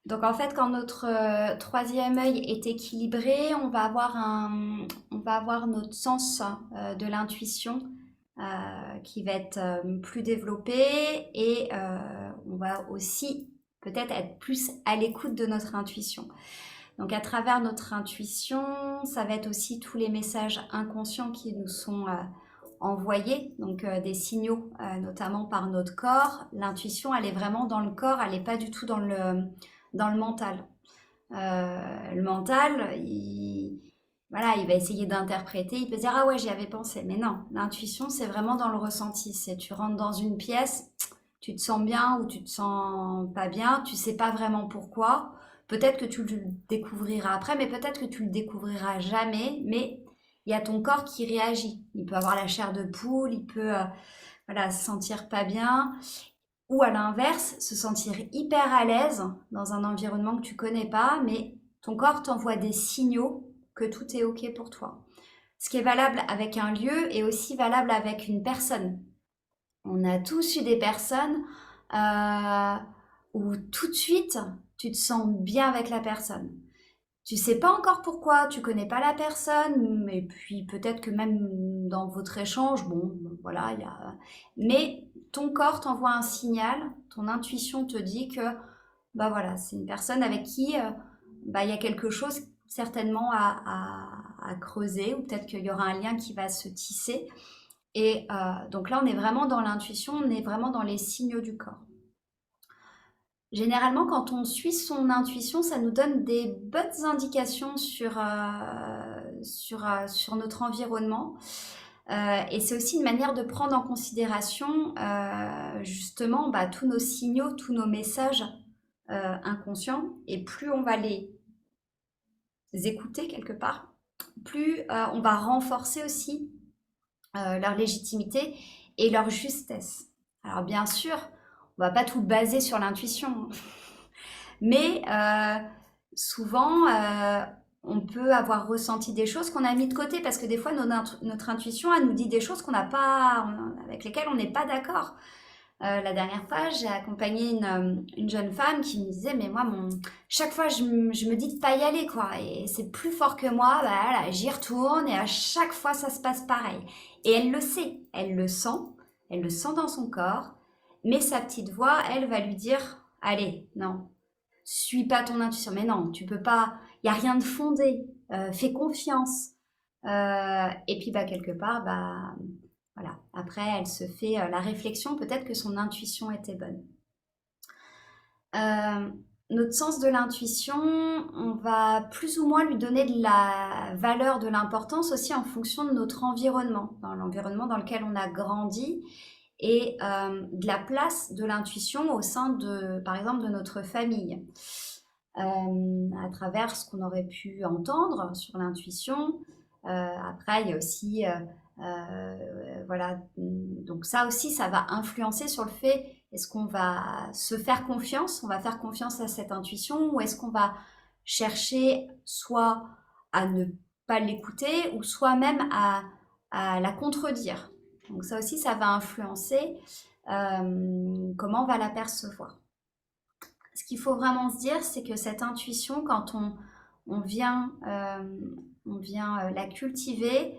Donc en fait, quand notre troisième œil est équilibré, on va avoir notre sens de l'intuition qui va être plus développé et on va aussi peut-être être plus à l'écoute de notre intuition. Donc à travers notre intuition, ça va être aussi tous les messages inconscients qui nous sont envoyés, donc des signaux, notamment par notre corps. L'intuition, elle est vraiment dans le corps, elle n'est pas du tout dans le mental. Le mental, voilà, il va essayer d'interpréter, il peut dire ah ouais j'y avais pensé, mais non, l'intuition c'est vraiment dans le ressenti, c'est tu rentres dans une pièce, tu te sens bien ou tu te sens pas bien, tu sais pas vraiment pourquoi, peut-être que tu le découvriras après, mais peut-être que tu le découvriras jamais, mais il y a ton corps qui réagit, il peut avoir la chair de poule, il peut voilà, se sentir pas bien, ou à l'inverse, se sentir hyper à l'aise dans un environnement que tu connais pas, mais ton corps t'envoie des signaux que tout est OK pour toi. Ce qui est valable avec un lieu est aussi valable avec une personne. On a tous eu des personnes euh, où tout de suite, tu te sens bien avec la personne. Tu sais pas encore pourquoi, tu connais pas la personne, mais puis peut-être que même dans votre échange, bon, voilà, il y a. Mais ton corps t'envoie un signal, ton intuition te dit que, bah voilà, c'est une personne avec qui, bah il y a quelque chose certainement à creuser, ou peut-être qu'il y aura un lien qui va se tisser. Et donc là, on est vraiment dans l'intuition, on est vraiment dans les signaux du corps. Généralement, quand on suit son intuition, ça nous donne des bonnes indications sur notre environnement. Et c'est aussi une manière de prendre en considération justement bah, tous nos signaux, tous nos messages inconscients. Et plus on va les écouter quelque part, plus on va renforcer aussi leur légitimité et leur justesse. Alors bien sûr, on va pas tout baser sur l'intuition. Mais souvent, on peut avoir ressenti des choses qu'on a mis de côté parce que des fois, notre intuition, elle nous dit des choses qu'on n'a pas, avec lesquelles on n'est pas d'accord. La dernière fois, j'ai accompagné une jeune femme qui me disait, mais moi, chaque fois, je me dis de pas y aller, quoi. Et c'est plus fort que moi, bah, voilà, j'y retourne et à chaque fois, ça se passe pareil. Et elle le sait, elle le sent dans son corps, mais sa petite voix, elle va lui dire, allez, non, suis pas ton intuition. Mais non, tu peux pas, il y a rien de fondé. Fais confiance. Et puis bah quelque part, bah voilà. Après, elle se fait la réflexion, peut-être que son intuition était bonne. Euh, Notre sens de l'intuition, on va plus ou moins lui donner de la valeur, de l'importance aussi en fonction de notre environnement, dans l'environnement dans lequel on a grandi et de la place de l'intuition au sein de, par exemple, de notre famille. À travers ce qu'on aurait pu entendre sur l'intuition. Après, il y a aussi, voilà, donc ça aussi, ça va influencer sur le fait, est-ce qu'on va se faire confiance, on va faire confiance à cette intuition, ou est-ce qu'on va chercher soit à ne pas l'écouter, ou soit même à la contredire. Donc ça aussi, ça va influencer comment on va la percevoir. Ce qu'il faut vraiment se dire, c'est que cette intuition, quand on vient, la cultiver,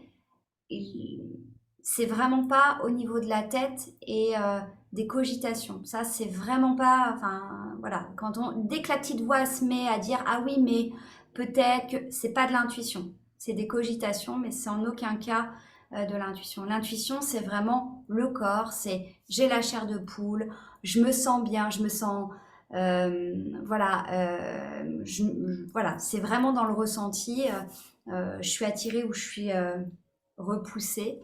c'est vraiment pas au niveau de la tête et des cogitations. Ça, c'est vraiment pas. Enfin, voilà. Dès que la petite voix se met à dire ah oui, mais peut-être que c'est pas de l'intuition, c'est des cogitations, mais c'est en aucun cas de l'intuition. L'intuition, c'est vraiment le corps. C'est j'ai la chair de poule, je me sens bien, je me sens voilà, voilà, c'est vraiment dans le ressenti. Je suis attirée ou je suis repoussée.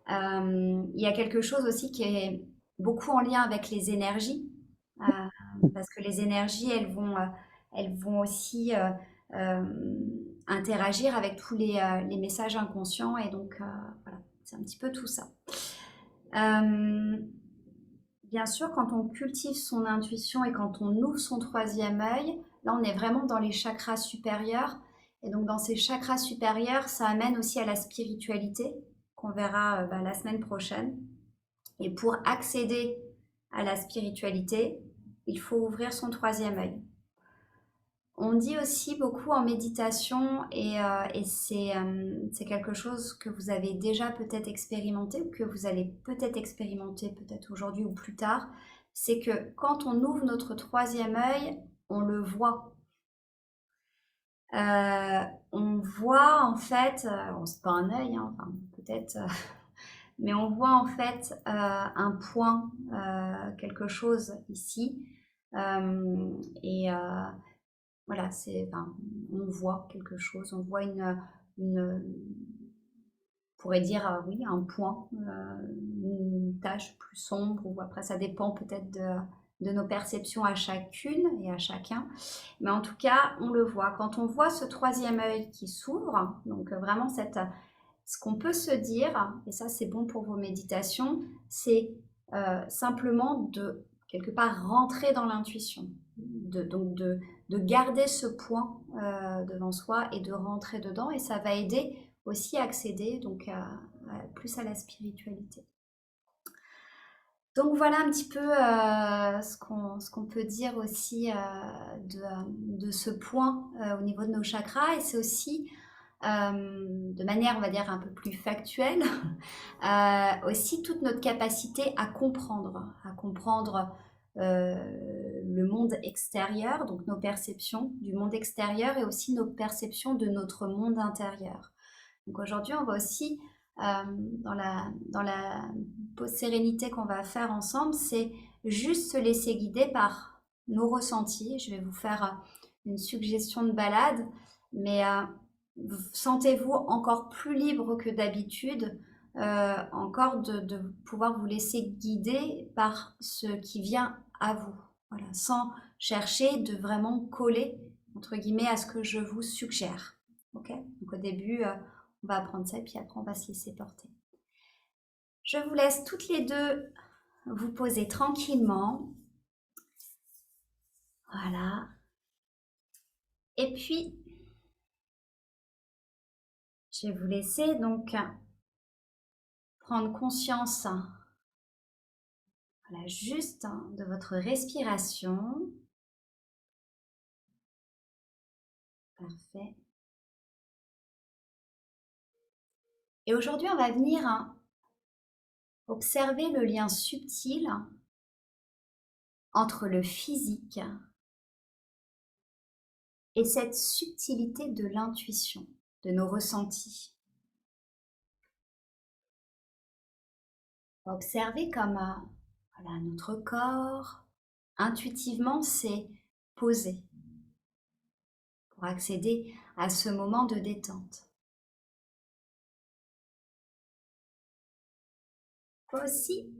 Il y a quelque chose aussi qui est beaucoup en lien avec les énergies, euh, parce que les énergies, elles vont aussi euh, interagir avec tous les messages inconscients, et donc voilà, c'est un petit peu tout ça. Euh, Bien sûr, quand on cultive son intuition et quand on ouvre son troisième œil, là on est vraiment dans les chakras supérieurs. Et donc dans ces chakras supérieurs, ça amène aussi à la spiritualité, qu'on verra bah, la semaine prochaine. Et pour accéder à la spiritualité, il faut ouvrir son troisième œil. On dit aussi beaucoup en méditation, et c'est quelque chose que vous avez déjà peut-être expérimenté ou que vous allez peut-être expérimenter peut-être aujourd'hui ou plus tard, c'est que quand on ouvre notre troisième œil, on le voit. On voit en fait, c'est pas un œil, hein, enfin, peut-être, mais on voit en fait un point, quelque chose ici. Et voilà, enfin, on voit quelque chose, on voit on pourrait dire, oui, un point, une tache plus sombre, ou après ça dépend peut-être de nos perceptions à chacune et à chacun. Mais en tout cas, on le voit. Quand on voit ce troisième œil qui s'ouvre, donc vraiment ce qu'on peut se dire, et ça c'est bon pour vos méditations, c'est simplement de quelque part rentrer dans l'intuition, donc de garder ce point devant soi et de rentrer dedans, et ça va aider aussi à accéder donc plus à la spiritualité. Donc voilà un petit peu ce qu'on peut dire aussi de ce point au niveau de nos chakras, et c'est aussi de manière, on va dire, un peu plus factuelle, aussi toute notre capacité à comprendre le monde extérieur, donc nos perceptions du monde extérieur et aussi nos perceptions de notre monde intérieur. Donc aujourd'hui, on va aussi, dans la pause sérénité qu'on va faire ensemble, c'est juste se laisser guider par nos ressentis. Je vais vous faire une suggestion de balade, mais sentez-vous encore plus libre que d'habitude, encore de pouvoir vous laisser guider par ce qui vient à vous, voilà, sans chercher de vraiment coller, entre guillemets, à ce que je vous suggère. Ok? Donc au début, on va apprendre ça, et puis après on va se laisser porter. Je vous laisse toutes les deux vous poser tranquillement. Voilà. Et puis, je vais vous laisser donc prendre conscience, voilà, juste de votre respiration. Parfait. Et aujourd'hui, on va venir observer le lien subtil entre le physique et cette subtilité de l'intuition, de nos ressentis. On va observer comme voilà, notre corps, intuitivement, s'est posé pour accéder à ce moment de détente. Il faut aussi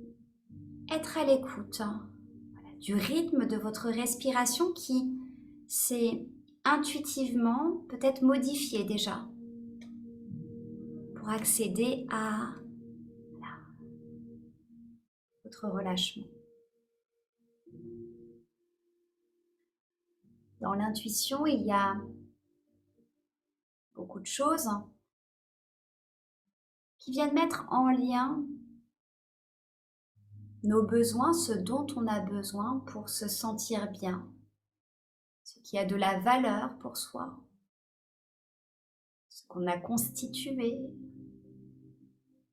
être à l'écoute, voilà, du rythme de votre respiration qui s'est intuitivement peut-être modifié déjà pour accéder à voilà, votre relâchement. Dans l'intuition, il y a beaucoup de choses qui viennent mettre en lien nos besoins, ce dont on a besoin pour se sentir bien, ce qui a de la valeur pour soi, ce qu'on a constitué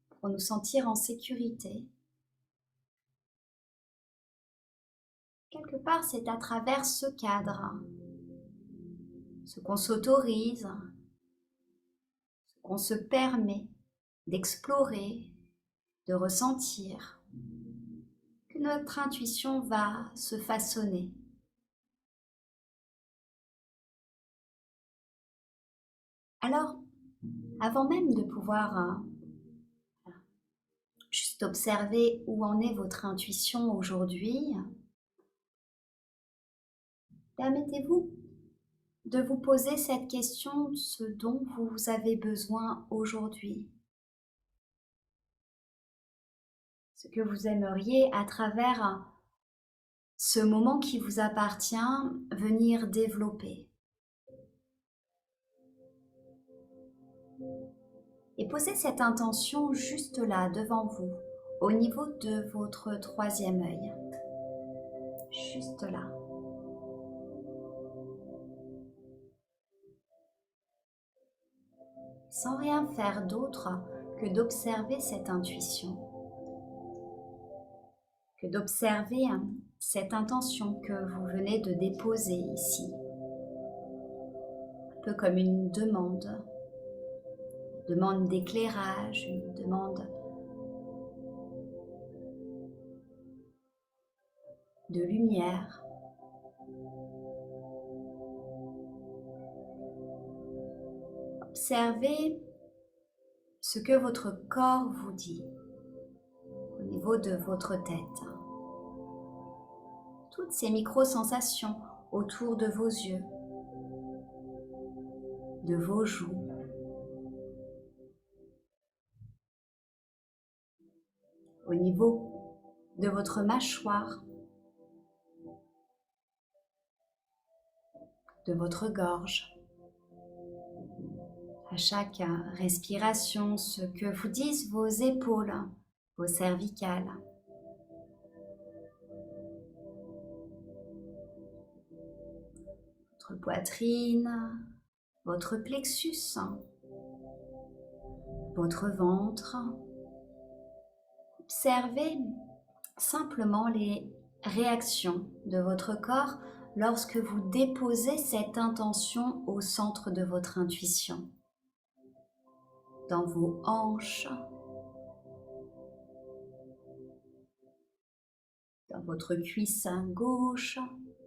pour nous sentir en sécurité. Quelque part, c'est à travers ce cadre, ce qu'on s'autorise, ce qu'on se permet d'explorer, de ressentir, que notre intuition va se façonner. Alors, avant même de pouvoir juste observer où en est votre intuition aujourd'hui, permettez-vous de vous poser cette question, ce dont vous avez besoin aujourd'hui. Ce que vous aimeriez, à travers ce moment qui vous appartient, venir développer. Et posez cette intention juste là, devant vous, au niveau de votre troisième œil. Juste là. sans rien faire d'autre que d'observer cette intuition, que d'observer cette intention que vous venez de déposer ici, un peu comme une demande d'éclairage, une demande de lumière. Observez ce que votre corps vous dit au niveau de votre tête. Toutes ces micro-sensations autour de vos yeux, de vos joues, au niveau de votre mâchoire, de votre gorge. À chaque respiration, ce que vous disent vos épaules, vos cervicales. Votre poitrine, votre plexus, votre ventre. Observez simplement les réactions de votre corps lorsque vous déposez cette intention au centre de votre intuition, dans vos hanches, dans votre cuisse gauche,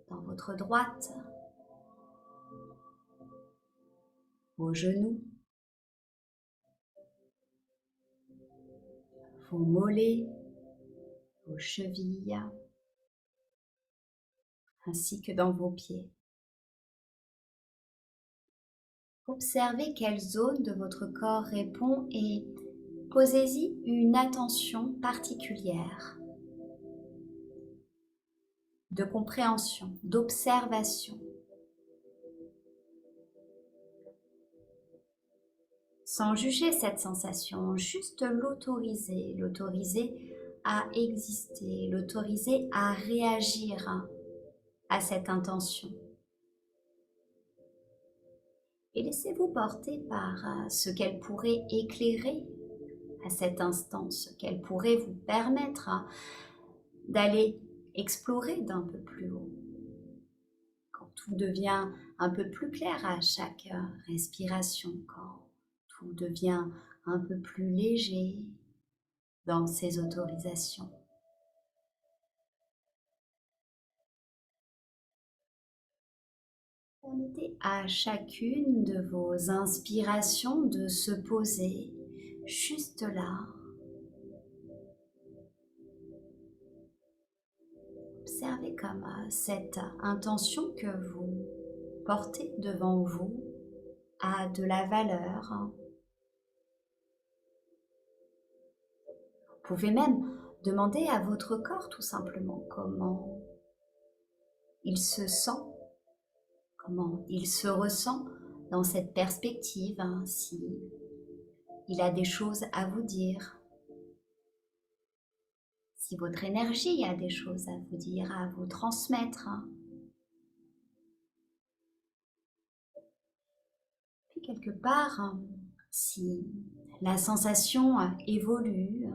dans votre droite, vos genoux, vos mollets, vos chevilles, ainsi que dans vos pieds. Observez quelle zone de votre corps répond et posez-y une attention particulière de compréhension, d'observation. Sans juger cette sensation, juste l'autoriser à exister, l'autoriser à réagir à cette intention. Et laissez-vous porter par ce qu'elle pourrait éclairer à cet instant, ce qu'elle pourrait vous permettre d'aller explorer d'un peu plus haut. Quand tout devient un peu plus clair à chaque respiration, quand tout devient un peu plus léger dans ces autorisations. Permettez à chacune de vos inspirations de se poser juste là. Observez comme cette intention que vous portez devant vous a de la valeur. Vous pouvez même demander à votre corps tout simplement comment il se sent, comment il se ressent dans cette perspective, si il a des choses à vous dire, si votre énergie a des choses à vous dire, à vous transmettre. Puis quelque part, si la sensation évolue,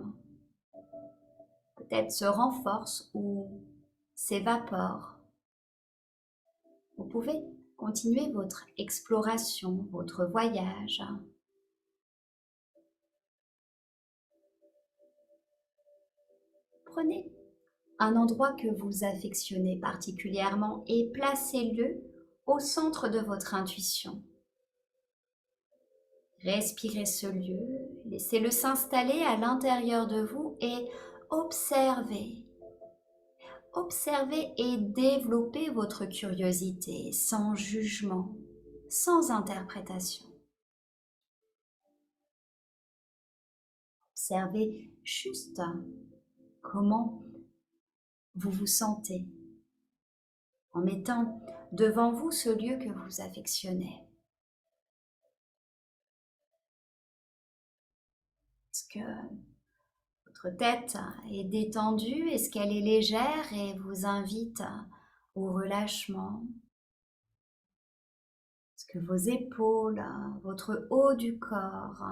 peut-être se renforce ou s'évapore, vous pouvez continuer votre exploration, votre voyage. Prenez un endroit que vous affectionnez particulièrement et placez-le au centre de votre intuition. Respirez ce lieu, laissez-le s'installer à l'intérieur de vous et observez. Observez et développez votre curiosité sans jugement, sans interprétation. Observez juste comment vous vous sentez en mettant devant vous ce lieu que vous affectionnez. Est-ce que votre tête est détendue? Est-ce qu'elle est légère et vous invite au relâchement? Est-ce que vos épaules, votre haut du corps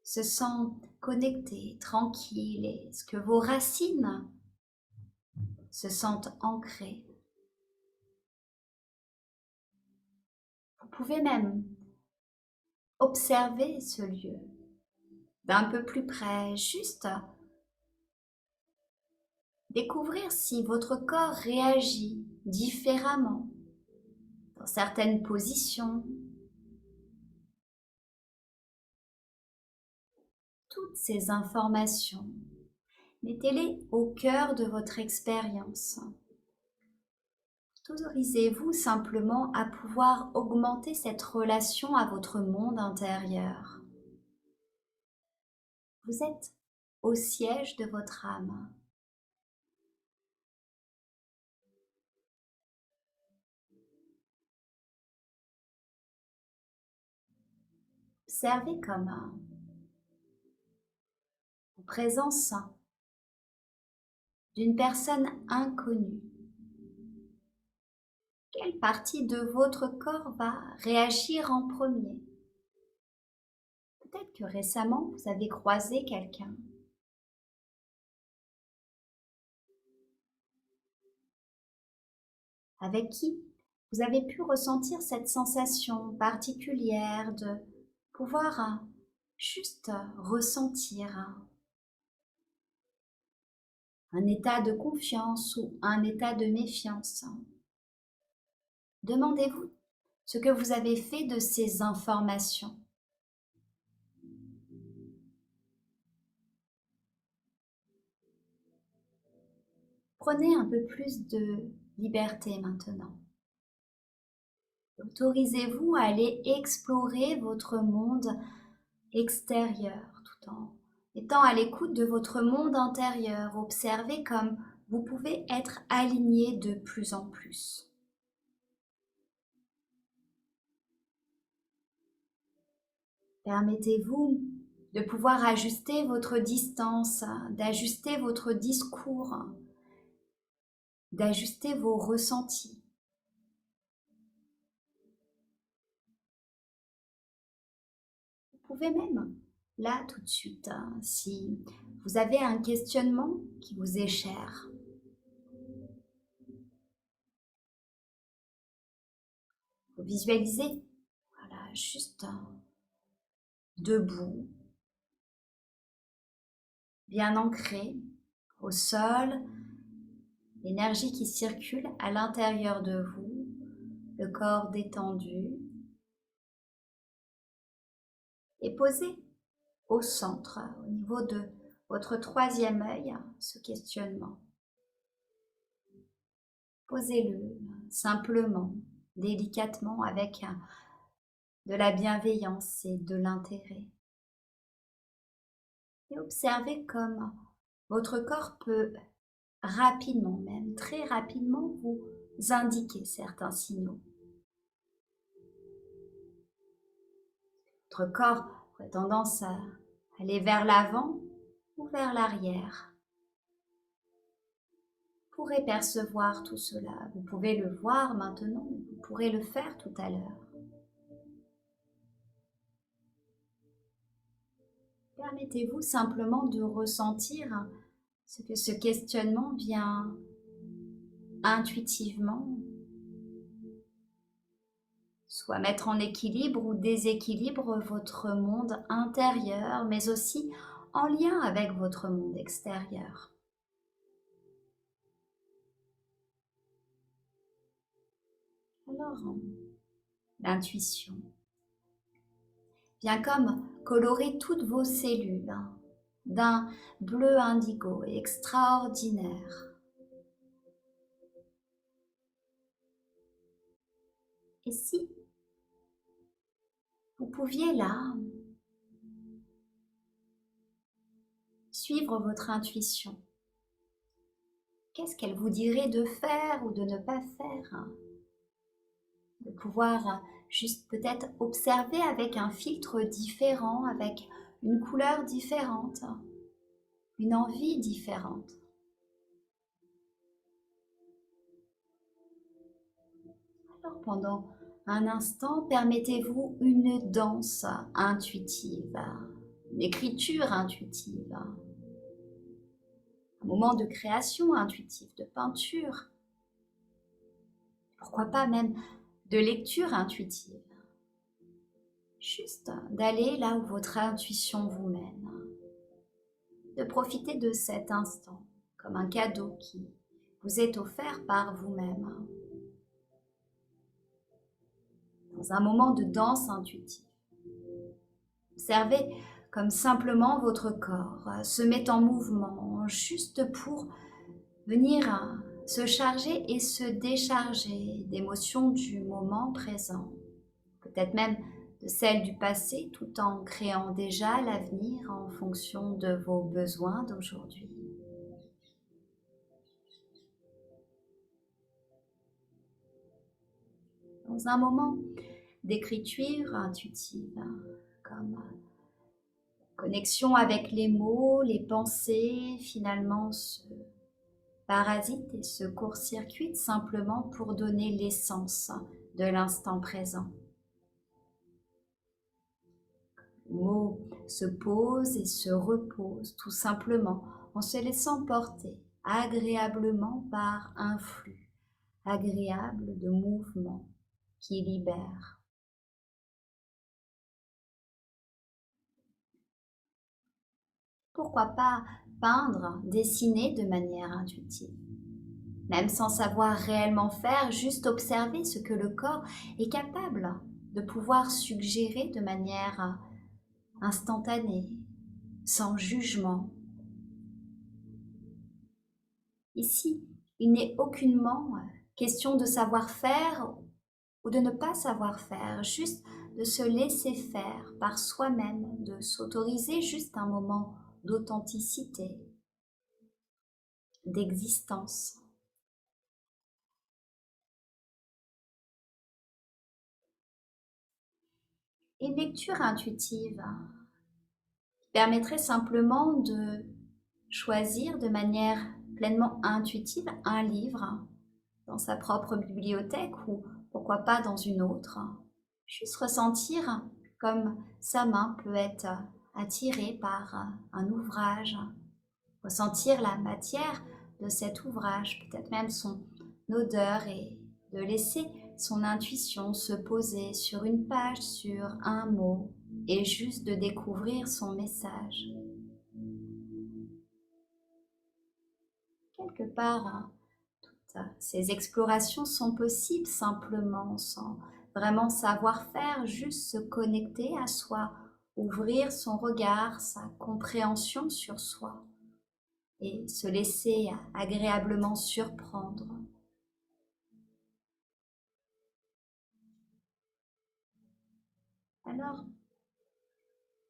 se sentent connectés, tranquilles, et est-ce que vos racines se sentent ancrées. Vous pouvez même observer ce lieu d'un peu plus près, juste découvrir si votre corps réagit différemment dans certaines positions. Toutes ces informations, mettez-les au cœur de votre expérience. Autorisez-vous simplement à pouvoir augmenter cette relation à votre monde intérieur. Vous êtes au siège de votre âme. Observez comme en présence d'une personne inconnue. Quelle partie de votre corps va réagir en premier? Peut-être que récemment, vous avez croisé quelqu'un. Avec qui vous avez pu ressentir cette sensation particulière de pouvoir juste ressentir un état de confiance ou un état de méfiance. Demandez-vous ce que vous avez fait de ces informations. Prenez un peu plus de liberté maintenant. Autorisez-vous à aller explorer votre monde extérieur tout en étant à l'écoute de votre monde intérieur. Observez comme vous pouvez être aligné de plus en plus. Permettez-vous de pouvoir ajuster votre distance, d'ajuster votre discours, d'ajuster vos ressentis. Vous pouvez même, là tout de suite, si vous avez un questionnement qui vous est cher, vous visualisez, voilà, juste debout, bien ancré au sol, l'énergie qui circule à l'intérieur de vous, le corps détendu, et posez au centre, au niveau de votre troisième œil, ce questionnement. Posez-le simplement, délicatement, avec de la bienveillance et de l'intérêt. Et observez comme votre corps peut rapidement, même très rapidement, vous indiquer certains signaux. Votre corps aurait tendance à aller vers l'avant ou vers l'arrière. Vous pourrez percevoir tout cela. Vous pouvez le voir maintenant, mais vous pourrez le faire tout à l'heure. Permettez-vous simplement de ressentir ce que ce questionnement vient intuitivement, soit mettre en équilibre ou déséquilibre votre monde intérieur, mais aussi en lien avec votre monde extérieur. Alors, l'intuition vient comme colorer toutes vos cellules d'un bleu indigo extraordinaire. Et si vous pouviez là suivre votre intuition, qu'est-ce qu'elle vous dirait de faire ou de ne pas faire? De pouvoir juste peut-être observer avec un filtre différent, avec une couleur différente, une envie différente. Alors pendant Un instant, permettez-vous une danse intuitive, une écriture intuitive, un moment de création intuitive, de peinture, pourquoi pas même de lecture intuitive. Juste d'aller là où votre intuition vous mène, de profiter de cet instant comme un cadeau qui vous est offert par vous-même, dans un moment de danse intuitive. Observez comme simplement votre corps se met en mouvement, juste pour venir se charger et se décharger d'émotions du moment présent, peut-être même de celles du passé, tout en créant déjà l'avenir en fonction de vos besoins d'aujourd'hui. Dans un moment d'écriture intuitive, comme connexion avec les mots, les pensées, finalement se parasitent et se court-circuitent simplement pour donner l'essence de l'instant présent. Le mot se pose et se repose tout simplement en se laissant porter agréablement par un flux agréable de mouvement qui libère. Pourquoi pas peindre, dessiner de manière intuitive? Même sans savoir réellement faire, juste observer ce que le corps est capable de pouvoir suggérer de manière instantanée, sans jugement. Ici, il n'est aucunement question de savoir faire ou de ne pas savoir faire, juste de se laisser faire par soi-même, de s'autoriser juste un moment d'authenticité, d'existence. Une lecture intuitive permettrait simplement de choisir de manière pleinement intuitive un livre dans sa propre bibliothèque ou pourquoi pas dans une autre. Juste ressentir comme sa main peut être attirée par un ouvrage, ressentir la matière de cet ouvrage, peut-être même son odeur et de laisser son intuition se poser sur une page, sur un mot et juste de découvrir son message. Quelque part, toutes ces explorations sont possibles simplement sans vraiment savoir faire, juste se connecter à soi, ouvrir son regard, sa compréhension sur soi et se laisser agréablement surprendre. Alors,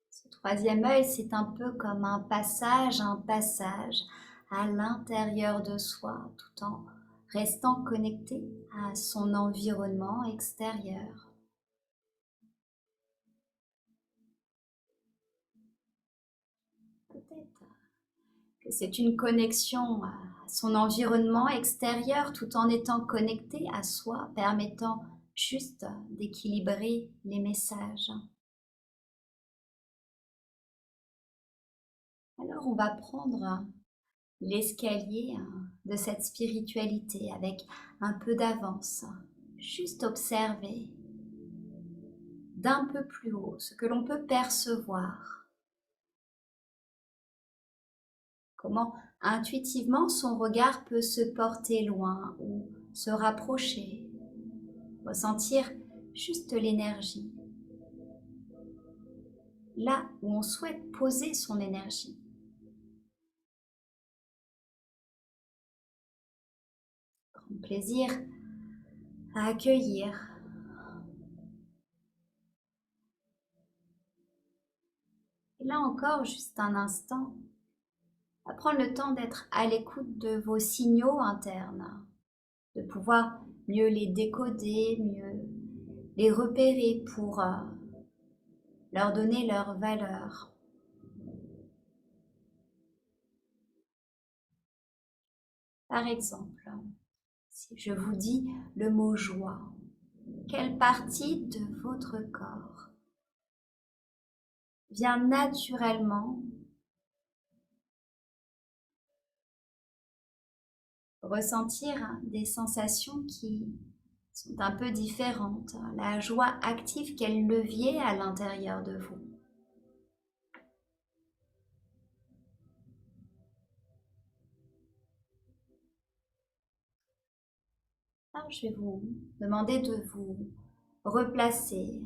ce troisième œil, c'est un peu comme un passage à l'intérieur de soi, tout en restant connecté à son environnement extérieur. Peut-être que c'est une connexion à son environnement extérieur tout en étant connecté à soi, permettant juste d'équilibrer les messages. Alors on va prendre l'escalier de cette spiritualité avec un peu d'avance, juste observer d'un peu plus haut ce que l'on peut percevoir, comment intuitivement son regard peut se porter loin ou se rapprocher, ressentir juste l'énergie, là où on souhaite poser son énergie. Prendre plaisir à accueillir. Et là encore, juste un instant, à prendre le temps d'être à l'écoute de vos signaux internes, de pouvoir mieux les décoder, mieux les repérer pour leur donner leur valeur. Par exemple, si je vous dis le mot joie, quelle partie de votre corps vient naturellement ressentir des sensations qui sont un peu différentes, la joie active, quel levier à l'intérieur de vous. Alors, je vais vous demander de vous replacer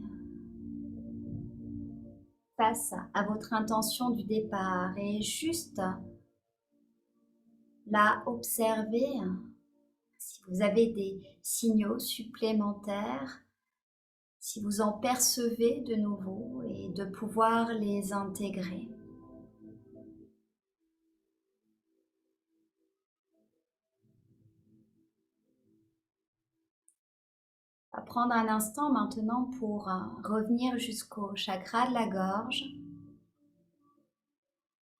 face à votre intention du départ et juste là observer si vous avez des signaux supplémentaires, si vous en percevez de nouveau et de pouvoir les intégrer. On va prendre un instant maintenant pour revenir jusqu'au chakra de la gorge.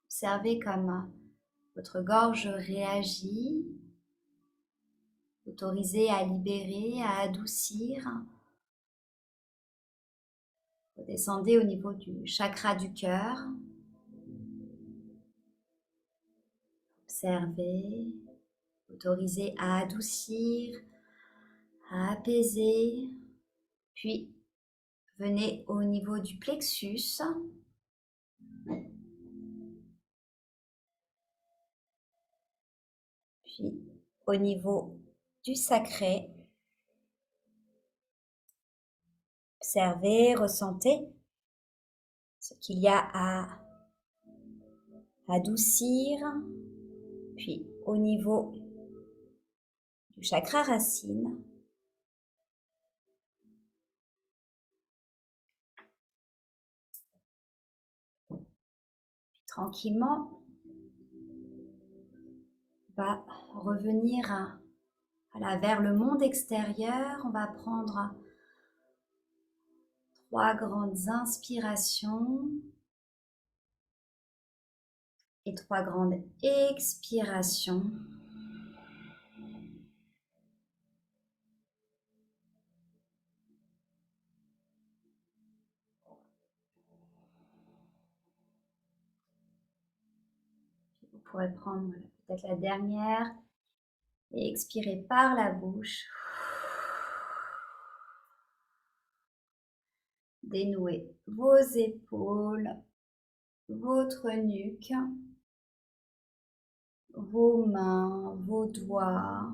Observez comme votre gorge réagit. Autorisez à libérer, à adoucir. Vous descendez au niveau du chakra du cœur. Observez, autorisez à adoucir, à apaiser. Puis, venez au niveau du plexus. Puis, au niveau du sacré. Observez, ressentez ce qu'il y a à adoucir. Puis, au niveau du chakra racine. Puis, tranquillement, on va revenir vers le monde extérieur. On va prendre 3 grandes inspirations et 3 grandes expirations. Vous pourrez prendre peut-être la dernière et expirer par la bouche. Dénouez vos épaules, votre nuque, vos mains, vos doigts,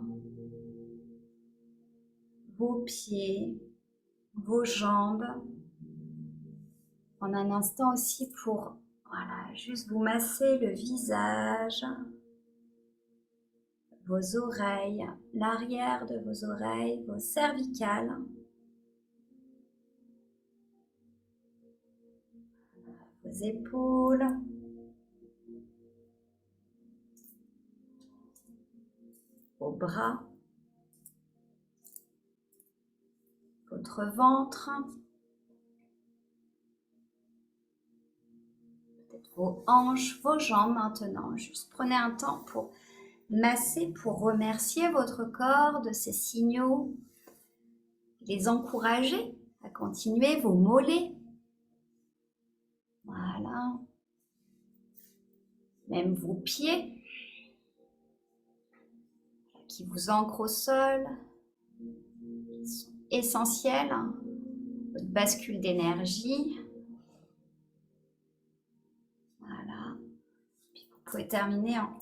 vos pieds, vos jambes. En un instant aussi pour juste vous masser le visage, vos oreilles, l'arrière de vos oreilles, vos cervicales. Vos épaules. Vos bras. Votre ventre. Peut-être vos hanches, vos jambes maintenant. Juste prenez un temps pour masser, pour remercier votre corps de ces signaux. Les encourager à continuer vos mollets. Voilà. Même vos pieds qui vous ancrent au sol, qui sont essentiels. Votre bascule d'énergie. Voilà. Puis vous pouvez terminer en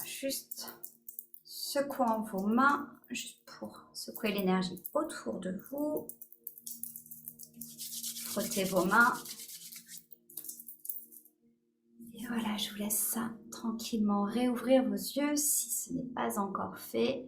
juste secouant vos mains, juste pour secouer l'énergie autour de vous. Frottez vos mains. Et voilà, je vous laisse ça tranquillement réouvrir vos yeux si ce n'est pas encore fait.